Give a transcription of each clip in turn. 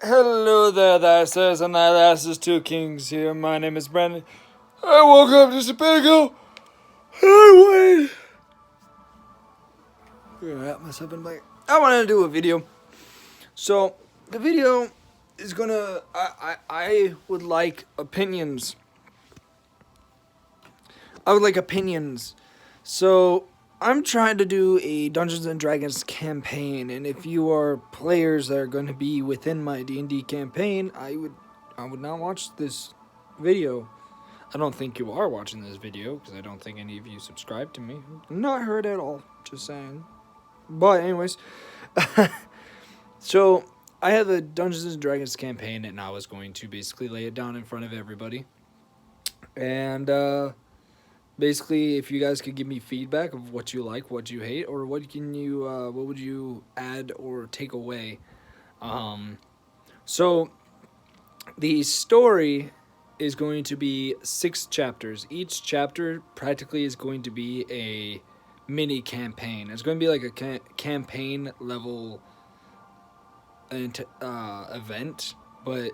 Hello there, that says, and that is two kings here. My name is Brandon. I woke up just a bit ago. I wrap myself in my. I wanted to do a video. So the video is gonna. I would like opinions. I would like opinions. So I'm trying to do a Dungeons and Dragons campaign, and if you are players that are going to be within my D&D campaign, I would not watch this video. I don't think you are watching this video because I don't think any of you subscribe to me. Not heard at all. Just saying. But anyways, so I have a Dungeons and Dragons campaign, and I was going to basically lay it down in front of everybody, and basically, if you guys could give me feedback of what you like, what you hate, or what would you add or take away. So the story is going to be 6 chapters. Each chapter practically is going to be a mini campaign. It's going to be like a campaign level event, but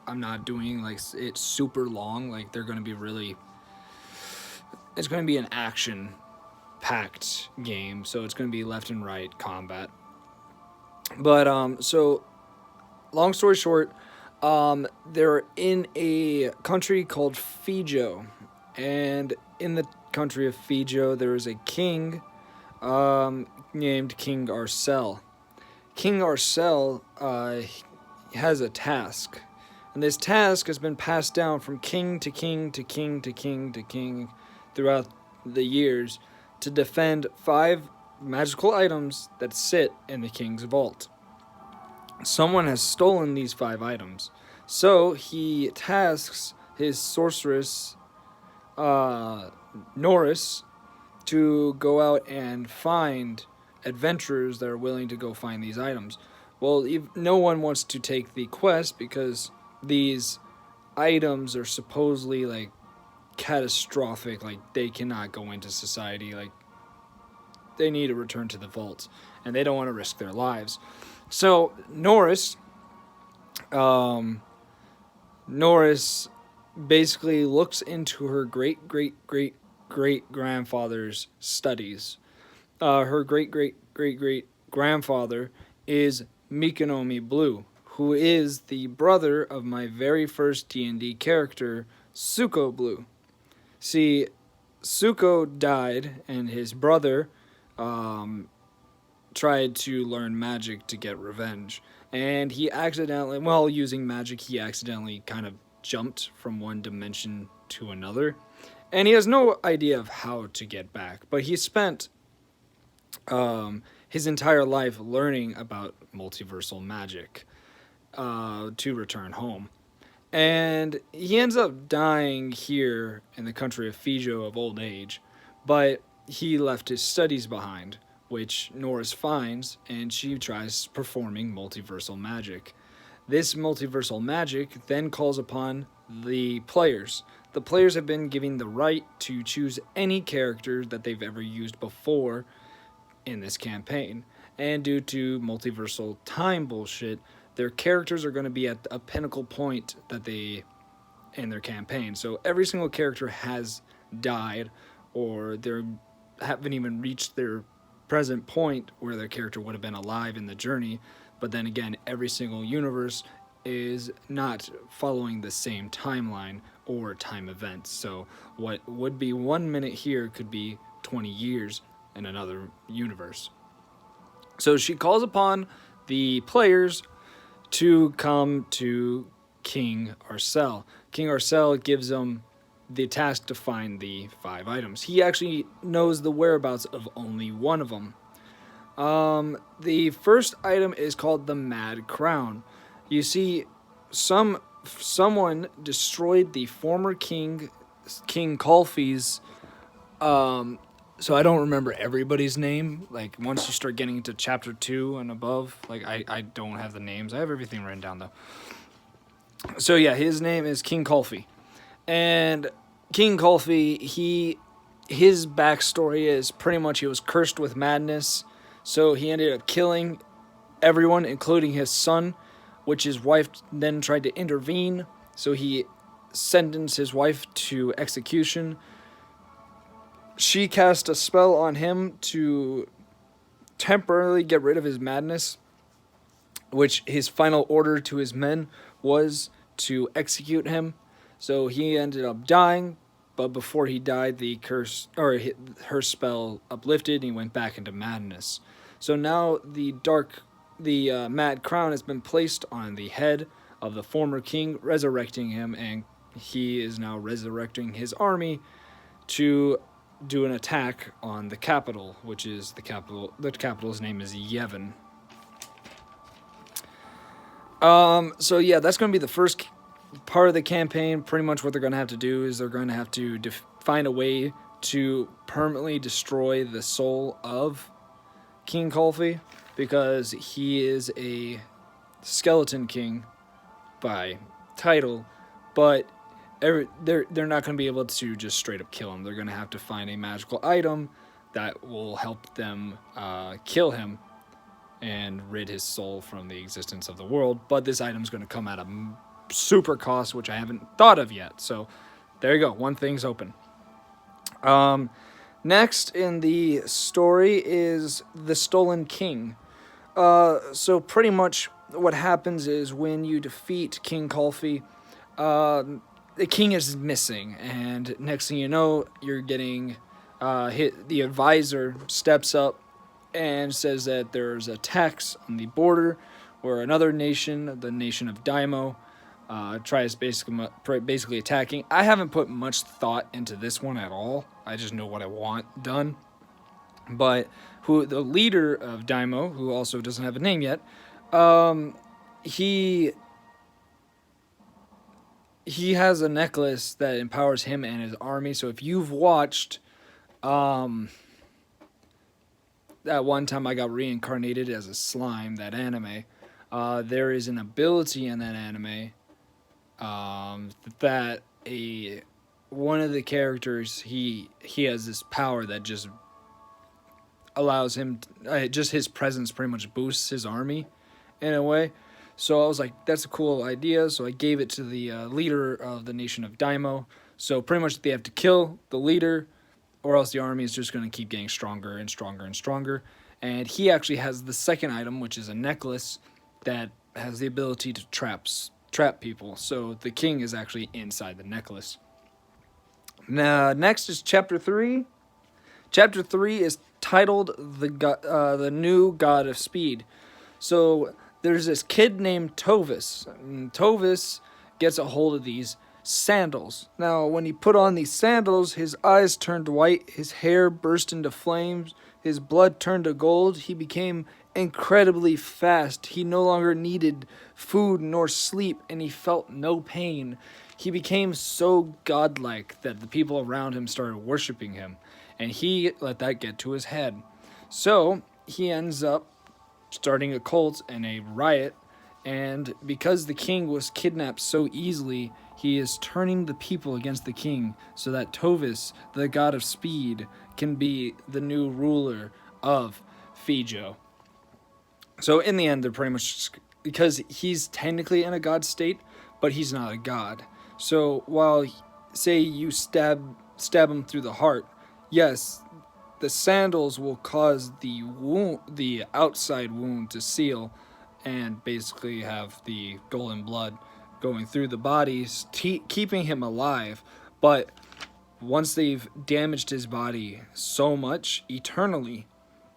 I'm not doing like it's super long. Like they're going to be really. It's going to be an action-packed game, so it's going to be left and right combat. But so long story short, they're in a country called Fijo, and in the country of Fijo, there is a king named King Arcel. King Arcel has a task, and this task has been passed down from king to king to king to king to king throughout the years to defend 5 magical items that sit in the king's vault. Someone has stolen these 5 items, so he tasks his sorceress Norris to go out and find adventurers that are willing to go find these items. Well, no one wants to take the quest because these items are supposedly like catastrophic, like they cannot go into society, like they need to return to the vault and they don't want to risk their lives. So Norris basically looks into her great grandfather's studies. Her great grandfather is Mikonomi Blue, who is the brother of my very first D&D character, Suko Blue. See, Suko died, and his brother tried to learn magic to get revenge. And he accidentally, while using magic, he accidentally kind of jumped from one dimension to another. And he has no idea of how to get back. But he spent his entire life learning about multiversal magic to return home. And he ends up dying here in the country of Fijo of old age, but he left his studies behind, which Norris finds, and she tries performing multiversal magic. This multiversal magic then calls upon the players. The players have been given the right to choose any character that they've ever used before in this campaign, and due to multiversal time bullshit, their characters are going to be at a pinnacle point that they in their campaign. So every single character has died, or they haven't even reached their present point where their character would have been alive in the journey. But then again, every single universe is not following the same timeline or time events. So what would be 1 minute here could be 20 years in another universe. So she calls upon the players to come to King Arcel. King Arcel gives them the task to find the 5 items. He actually knows the whereabouts of only one of them. The first item is called the Mad Crown. You see, someone destroyed the former King Colfie's so I don't remember everybody's name. Like, once you start getting into chapter 2 and above, like, I don't have the names. I have everything written down, though. So, yeah, his name is King Colfie. And King Colfie, his backstory is pretty much he was cursed with madness. So he ended up killing everyone, including his son, which his wife then tried to intervene. So he sentenced his wife to execution. She cast a spell on him to temporarily get rid of his madness, which his final order to his men was to execute him. So he ended up dying, but before he died, the curse or her spell uplifted, and he went back into madness. So now the mad crown has been placed on the head of the former king, resurrecting him, and he is now resurrecting his army to do an attack on the capital, which is the capital. The capital's name is Yevon. So yeah, that's going to be the first part of the campaign. Pretty much what they're going to have to do is they're going to have to find a way to permanently destroy the soul of King Kulfi, because he is a skeleton king by title, but they're not going to be able to just straight up kill him. They're going to have to find a magical item that will help them kill him and rid his soul from the existence of the world. But this item's going to come at a super cost, which I haven't thought of yet. So there you go. One thing's open. Next in the story is the Stolen King. So pretty much what happens is when you defeat King Kulfi, the king is missing, and next thing you know, you're getting hit. The advisor steps up and says that there's attacks on the border where another nation, the nation of Daimo, tries basically attacking. I haven't put much thought into this one at all. I just know what I want done. But the leader of Daimo, who also doesn't have a name yet, he has a necklace that empowers him and his army. So if you've watched that one time I got reincarnated as a slime, that anime, there is an ability in that anime that one of the characters, he has this power that just allows him just his presence pretty much boosts his army in a way. So I was like, that's a cool idea. So I gave it to the leader of the nation of Daimo. So pretty much they have to kill the leader, or else the army is just going to keep getting stronger and stronger and stronger. And he actually has the second item, which is a necklace that has the ability to trap people. So the king is actually inside the necklace. Now, next is Chapter 3. Chapter 3 is titled The New God of Speed. So there's this kid named Tovis. And Tovis gets a hold of these sandals. Now, when he put on these sandals, his eyes turned white, his hair burst into flames, his blood turned to gold. He became incredibly fast. He no longer needed food nor sleep, and he felt no pain. He became so godlike that the people around him started worshiping him, and he let that get to his head. So he ends up starting a cult and a riot, and because the king was kidnapped so easily, he is turning the people against the king so that Tovis, the god of speed, can be the new ruler of Fijo. So in the end, they're pretty much, because he's technically in a god state, but he's not a god. So while, say you stab him through the heart, yes, the sandals will cause the wound, the outside wound, to seal, and basically have the golden blood going through the body, keeping him alive. But once they've damaged his body so much eternally,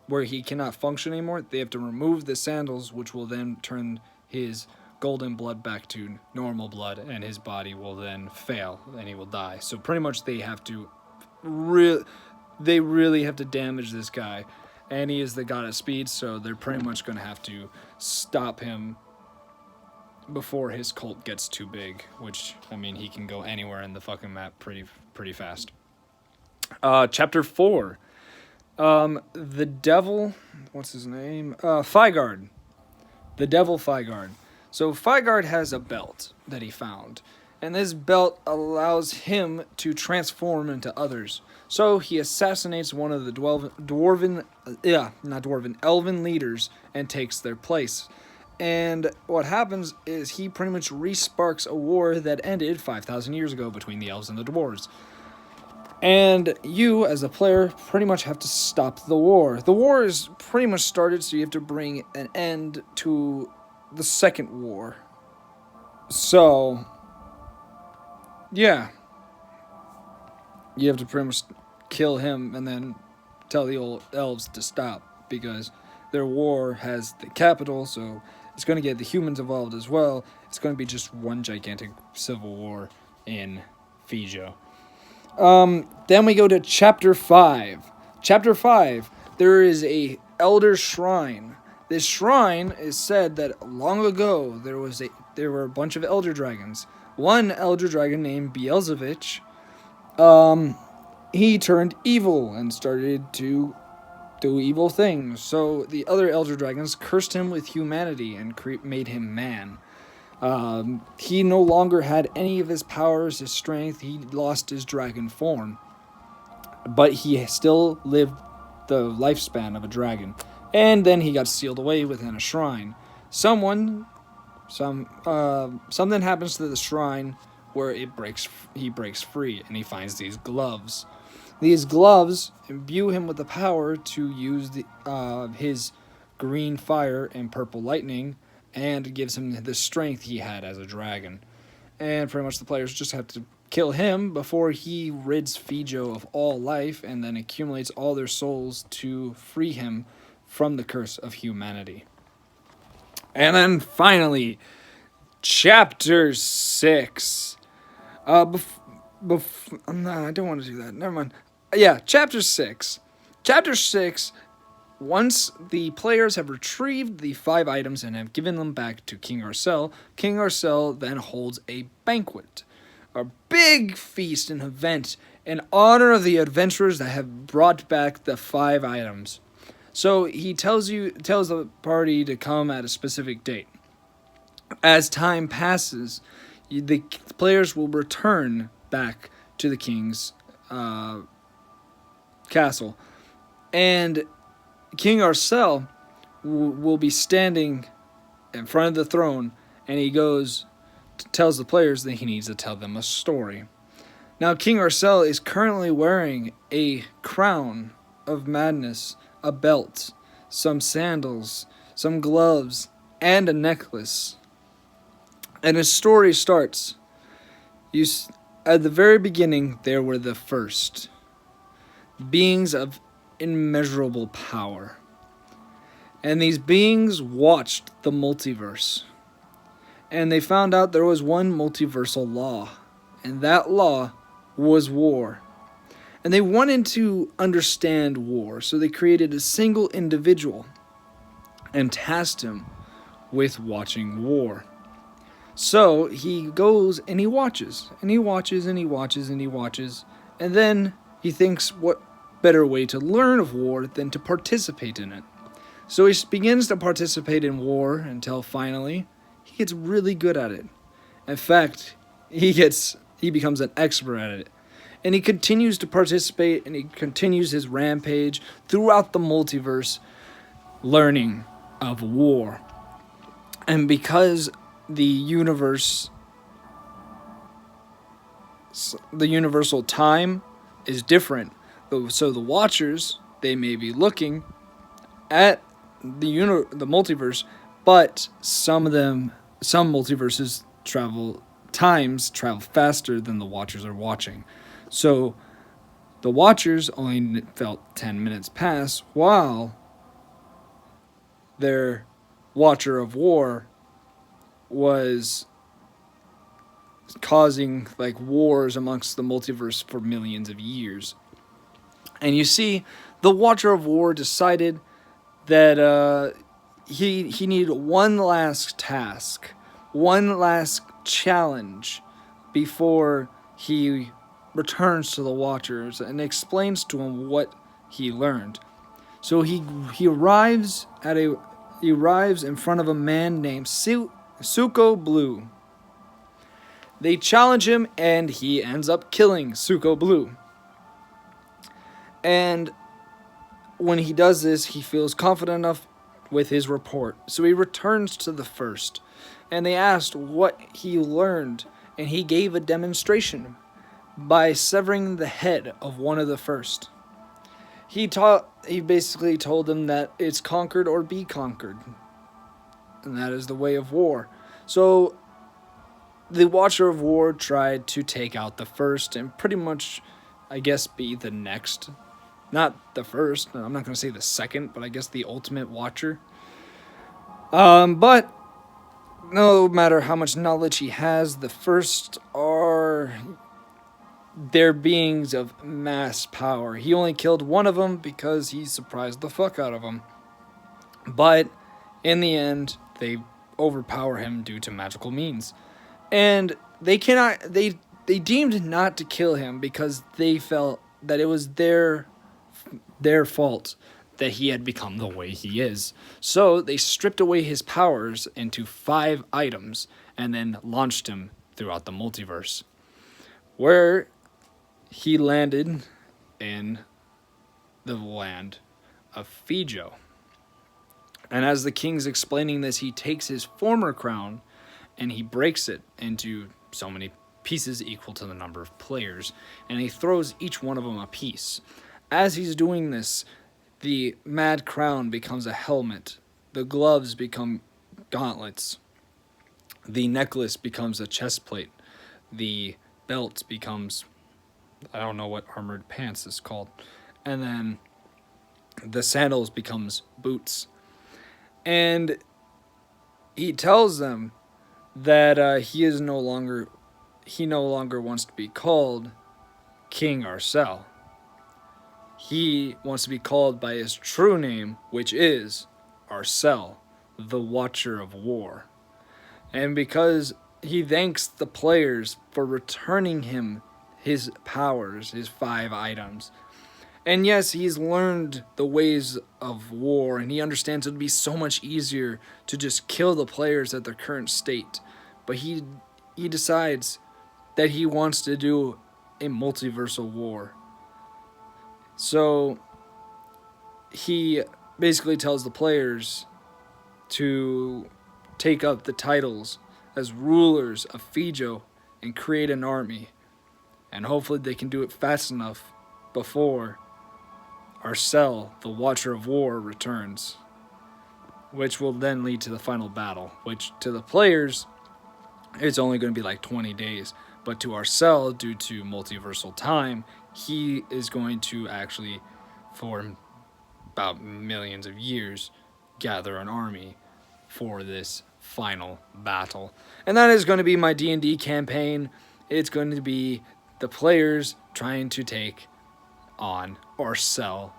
where he cannot function anymore, they have to remove the sandals, which will then turn his golden blood back to normal blood, and his body will then fail, and he will die. So pretty much they have to really have to damage this guy, and he is the god of speed, so they're pretty much going to have to stop him before his cult gets too big, which, I mean, he can go anywhere in the fucking map pretty fast. Chapter 4. The devil, what's his name? Figard. The devil Figard. So Figard has a belt that he found, and this belt allows him to transform into others. So he assassinates one of the elven leaders and takes their place. And what happens is he pretty much resparks a war that ended 5,000 years ago between the elves and the dwarves. And you, as a player, pretty much have to stop the war. The war is pretty much started, so you have to bring an end to the second war. So, yeah. You have to pretty much kill him and then tell the old elves to stop, because their war has the capital, so it's going to get the humans involved as well. It's going to be just one gigantic civil war in Fijo. Then we go to Chapter 5. Chapter 5, there is a elder shrine. This shrine is said that long ago there were a bunch of elder dragons. One elder dragon named Beelzevich, he turned evil and started to do evil things. So the other elder dragons cursed him with humanity and made him man. He no longer had any of his powers, his strength. He lost his dragon form. But he still lived the lifespan of a dragon. And then he got sealed away within a shrine. Something happens to the shrine where he breaks free, and he finds these gloves. These gloves imbue him with the power to use his green fire and purple lightning, and gives him the strength he had as a dragon. And pretty much the players just have to kill him before he rids Fijo of all life, and then accumulates all their souls to free him from the curse of humanity. And then finally, Chapter 6. I don't want to do that. Never mind. Yeah, Chapter 6. Chapter 6, once the players have retrieved the 5 items and have given them back to King Arcel then holds a banquet. A big feast and event in honor of the adventurers that have brought back the 5 items. So he tells the party to come at a specific date. As time passes, the players will return back to the king's castle. And King Arcel will be standing in front of the throne, and he tells the players that he needs to tell them a story. Now, King Arcel is currently wearing a crown of madness, a belt, some sandals, some gloves, and a necklace. And his story starts. At the very beginning, there were the first beings of immeasurable power. And these beings watched the multiverse. And they found out there was one multiversal law. And that law was war. And they wanted to understand war, so they created a single individual and tasked him with watching war. So he goes and he watches, and he watches, and he watches, and he watches, and then he thinks, what better way to learn of war than to participate in it? So he begins to participate in war until finally he gets really good at it. In fact, he becomes an expert at it. And he continues to participate, and he continues his rampage throughout the multiverse, learning of war. And because the universal time is different, so the Watchers, they may be looking at the multiverse, but some multiverses travel faster than the Watchers are watching. So the Watchers only felt 10 minutes pass, while their Watcher of War was causing wars amongst the multiverse for millions of years. And you see, the Watcher of War decided that he needed one last task, one last challenge before he returns to the Watchers and explains to them what he learned. So he arrives in front of a man named Suko Blue. They challenge him, and he ends up killing Suko Blue. And when he does this, he feels confident enough with his report. So he returns to the first, and they asked what he learned, and he gave a demonstration by severing the head of one of the first. He basically told them that it's conquered or be conquered, and that is the way of war. So the Watcher of War tried to take out the first and pretty much, I guess, be the next. Not the first, I'm not going to say the second, but I guess the ultimate Watcher. But no matter how much knowledge he has, the first are... they're beings of mass power. He only killed one of them because he surprised the fuck out of them. But in the end, they overpower him due to magical means. And they deemed not to kill him because they felt that it was their fault that he had become the way he is. So they stripped away his powers into 5 items and then launched him throughout the multiverse, where he landed in the land of Fijo. And as the king's explaining this, he takes his former crown and he breaks it into so many pieces equal to the number of players, and he throws each one of them a piece. As he's doing this, the mad crown becomes a helmet, the gloves become gauntlets, the necklace becomes a chest plate, the belt becomes, I don't know what armored pants is called, and then the sandals becomes boots. And he tells them that he no longer wants to be called King Arcel. He wants to be called by his true name, which is Arcel, the Watcher of War. And because he thanks the players for returning him his powers, his 5 items. And yes, he's learned the ways of war, and he understands it would be so much easier to just kill the players at their current state. But he decides that he wants to do a multiversal war. So he basically tells the players to take up the titles as rulers of Fijo and create an army. And hopefully they can do it fast enough before Arcel, the Watcher of War, returns, which will then lead to the final battle, which to the players, it's only going to be like 20 days. But to Arcel, due to multiversal time, he is going to actually, for about millions of years, gather an army for this final battle. And that is going to be my D&D campaign. It's going to be the players trying to take on Arcel,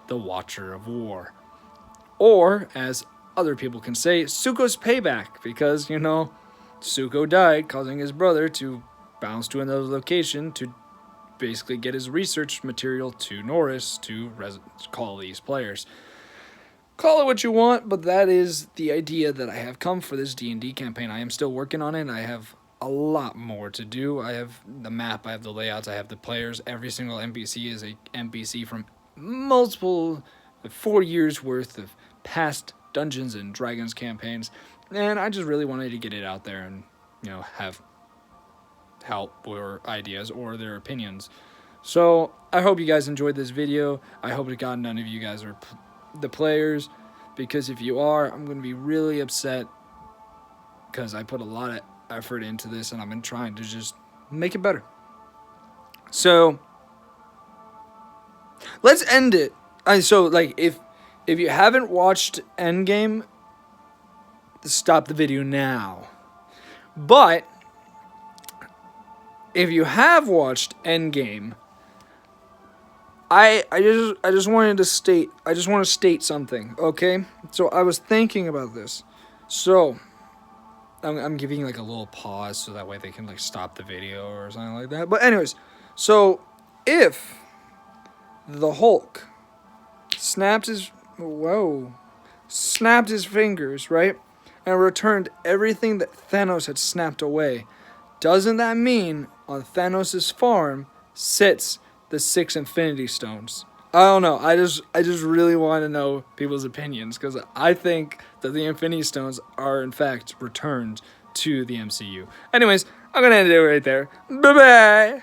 the Watcher of War. Or, as other people can say, Zuko's payback, because, Zuko died, causing his brother to bounce to another location to basically get his research material to Norris to call these players. Call it what you want, but that is the idea that I have come for this D&D campaign. I am still working on it. I have a lot more to do. I have the map, I have the layouts, I have the players. Every single NPC is a NPC from multiple 4 years worth of past Dungeons and Dragons campaigns. And I just really wanted to get it out there and, have help or ideas or their opinions. So I hope you guys enjoyed this video. I hope to God none of you guys are the players, because if you are, I'm going to be really upset, because I put a lot of effort into this and I've been trying to just make it better. So let's end it. If you haven't watched Endgame, stop the video now. But if you have watched Endgame, I just want to state something, okay? So I was thinking about this. So I'm giving like a little pause so that way they can stop the video or something like that. But anyways, so if the Hulk snapped his fingers, right? And returned everything that Thanos had snapped away, doesn't that mean on Thanos' farm sits the 6 Infinity Stones? I don't know. I just really want to know people's opinions because I think that the Infinity Stones are in fact returned to the MCU. Anyways, I'm gonna end it right there. Bye bye.